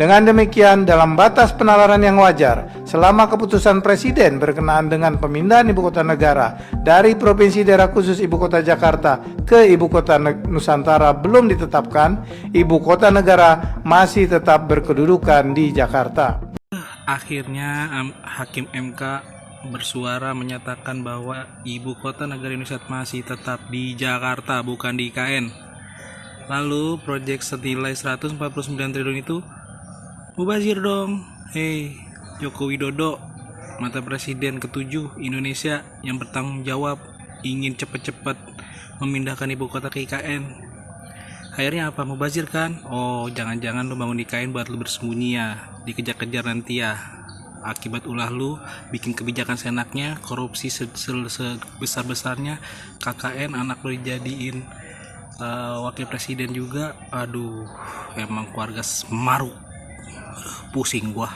Dengan demikian, dalam batas penalaran yang wajar, selama keputusan Presiden berkenaan dengan pemindahan ibu kota negara dari Provinsi Daerah Khusus Ibu Kota Jakarta ke Ibu Kota Nusantara belum ditetapkan, ibu kota negara masih tetap berkedudukan di Jakarta. Akhirnya Hakim MK bersuara menyatakan bahwa ibu kota negara Indonesia masih tetap di Jakarta, bukan di IKN. Lalu proyek senilai 149 triliun itu mubazir dong. Hei Joko Widodo, mata presiden ke-7 Indonesia yang bertanggung jawab ingin cepat-cepat memindahkan ibu kota ke IKN. Akhirnya apa? Mubazir kan? Oh, jangan-jangan lu bangun IKN buat lu bersembunyi ya, dikejar-kejar nanti ya. Akibat ulah lu bikin kebijakan seenaknya, korupsi sebesar-besarnya, KKN anak lu dijadiin wakil presiden juga. Aduh, emang keluarga Semaruk. Pusing gua.